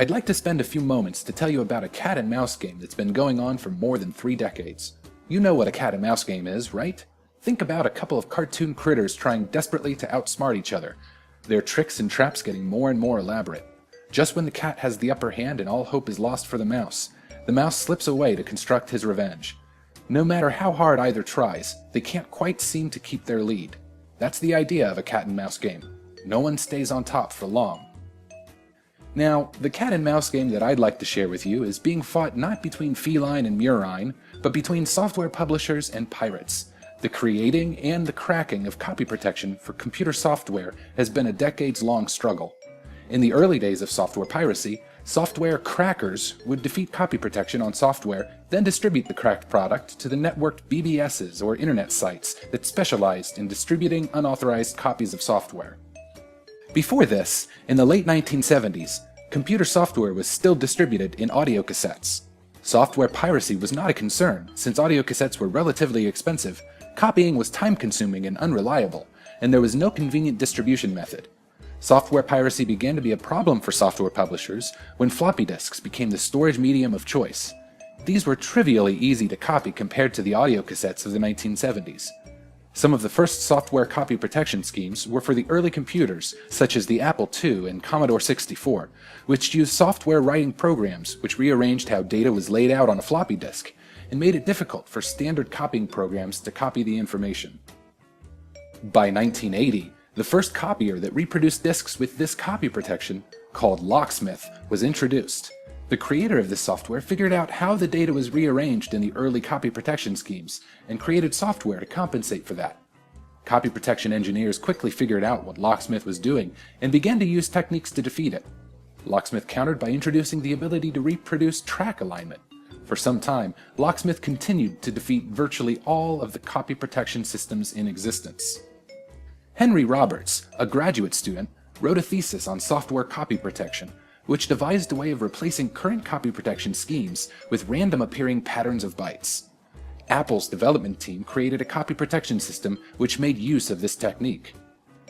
I'd like to spend a few moments to tell you about a cat and mouse game that's been going on for more than 3 decades. You know what a cat and mouse game is, right? Think about a couple of cartoon critters trying desperately to outsmart each other, their tricks and traps getting more and more elaborate. Just when the cat has the upper hand and all hope is lost for the mouse slips away to construct his revenge. No matter how hard either tries, they can't quite seem to keep their lead. That's the idea of a cat and mouse game. No one stays on top for long. Now, the cat and mouse game that I'd like to share with you is being fought not between feline and murine, but between software publishers and pirates. The creating and the cracking of copy protection for computer software has been a decades-long struggle. In the early days of software piracy, software crackers would defeat copy protection on software, then distribute the cracked product to the networked BBSs or internet sites that specialized in distributing unauthorized copies of software. Before this, in the late 1970s, computer software was still distributed in audio cassettes. Software piracy was not a concern, since audio cassettes were relatively expensive, copying was time-consuming and unreliable, and there was no convenient distribution method. Software piracy began to be a problem for software publishers when floppy disks became the storage medium of choice. These were trivially easy to copy compared to the audio cassettes of the 1970s. Some of the first software copy protection schemes were for the early computers, such as the Apple II and Commodore 64, which used software writing programs which rearranged how data was laid out on a floppy disk, and made it difficult for standard copying programs to copy the information. By 1980, the first copier that reproduced disks with this copy protection, called Locksmith, was introduced. The creator of this software figured out how the data was rearranged in the early copy protection schemes, and created software to compensate for that. Copy protection engineers quickly figured out what Locksmith was doing, and began to use techniques to defeat it. Locksmith countered by introducing the ability to reproduce track alignment. For some time, Locksmith continued to defeat virtually all of the copy protection systems in existence. Henry Roberts, a graduate student, wrote a thesis on software copy protection, which devised a way of replacing current copy protection schemes with random appearing patterns of bytes. Apple's development team created a copy protection system which made use of this technique.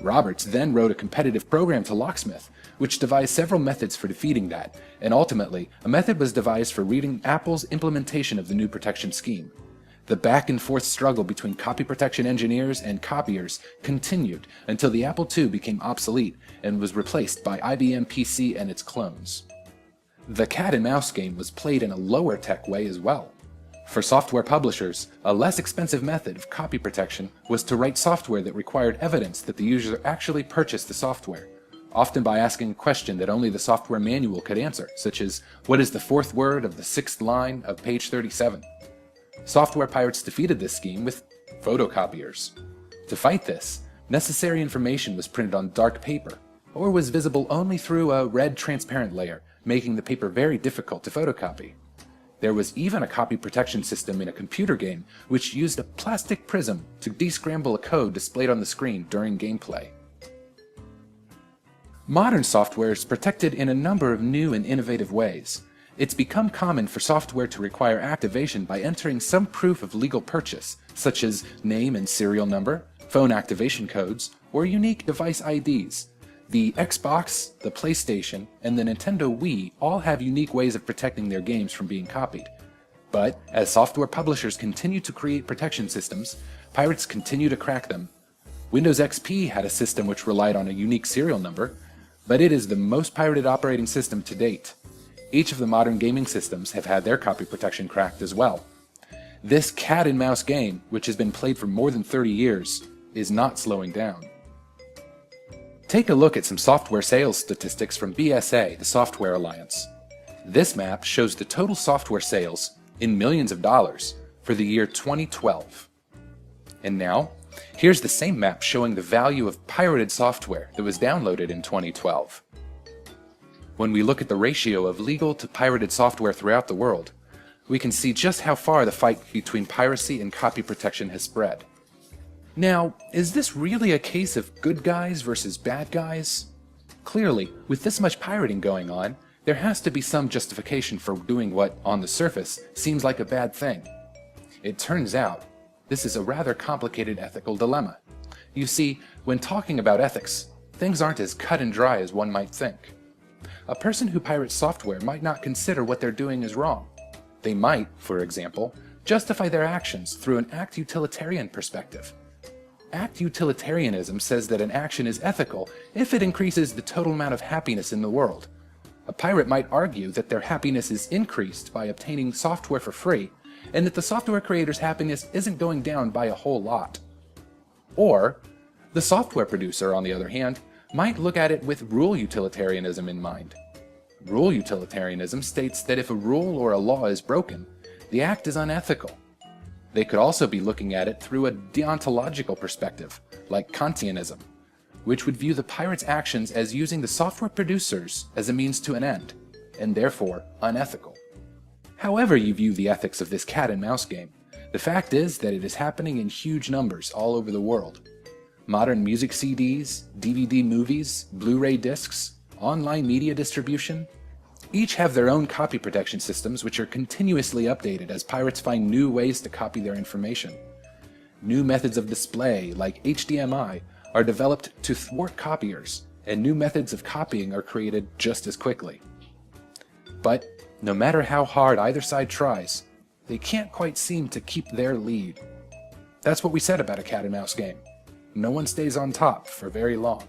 Roberts then wrote a competitive program to Locksmith, which devised several methods for defeating that, and ultimately, a method was devised for reading Apple's implementation of the new protection scheme. The back-and-forth struggle between copy protection engineers and copiers continued until the Apple II became obsolete and was replaced by IBM PC and its clones. The cat and mouse game was played in a lower-tech way as well. For software publishers, a less expensive method of copy protection was to write software that required evidence that the user actually purchased the software, often by asking a question that only the software manual could answer, such as, "What is the 4th word of the 6th line of page 37? Software pirates defeated this scheme with photocopiers. To fight this, necessary information was printed on dark paper, or was visible only through a red transparent layer, making the paper very difficult to photocopy. There was even a copy protection system in a computer game which used a plastic prism to descramble a code displayed on the screen during gameplay. Modern software is protected in a number of new and innovative ways. It's become common for software to require activation by entering some proof of legal purchase, such as name and serial number, phone activation codes, or unique device IDs. The Xbox, the PlayStation, and the Nintendo Wii all have unique ways of protecting their games from being copied. But as software publishers continue to create protection systems, pirates continue to crack them. Windows XP had a system which relied on a unique serial number, but it is the most pirated operating system to date. Each of the modern gaming systems have had their copy protection cracked as well. This cat and mouse game, which has been played for more than 30 years, is not slowing down. Take a look at some software sales statistics from BSA, the Software Alliance. This map shows the total software sales, in millions of dollars, for the year 2012. And now, here's the same map showing the value of pirated software that was downloaded in 2012. When we look at the ratio of legal to pirated software throughout the world, we can see just how far the fight between piracy and copy protection has spread. Now, is this really a case of good guys versus bad guys? Clearly, with this much pirating going on, there has to be some justification for doing what, on the surface, seems like a bad thing. It turns out, this is a rather complicated ethical dilemma. You see, when talking about ethics, things aren't as cut and dry as one might think. A person who pirates software might not consider what they're doing is wrong. They might, for example, justify their actions through an act utilitarian perspective. Act utilitarianism says that an action is ethical if it increases the total amount of happiness in the world. A pirate might argue that their happiness is increased by obtaining software for free, and that the software creator's happiness isn't going down by a whole lot. Or, the software producer, on the other hand, might look at it with rule utilitarianism in mind. Rule utilitarianism states that if a rule or a law is broken, the act is unethical. They could also be looking at it through a deontological perspective, like Kantianism, which would view the pirate's actions as using the software producers as a means to an end, and therefore unethical. However you view the ethics of this cat and mouse game, the fact is that it is happening in huge numbers all over the world. Modern music CDs, DVD movies, Blu-ray discs, online media distribution, each have their own copy protection systems which are continuously updated as pirates find new ways to copy their information. New methods of display, like HDMI, are developed to thwart copiers, and new methods of copying are created just as quickly. But no matter how hard either side tries, they can't quite seem to keep their lead. That's what we said about a cat and mouse game. No one stays on top for very long.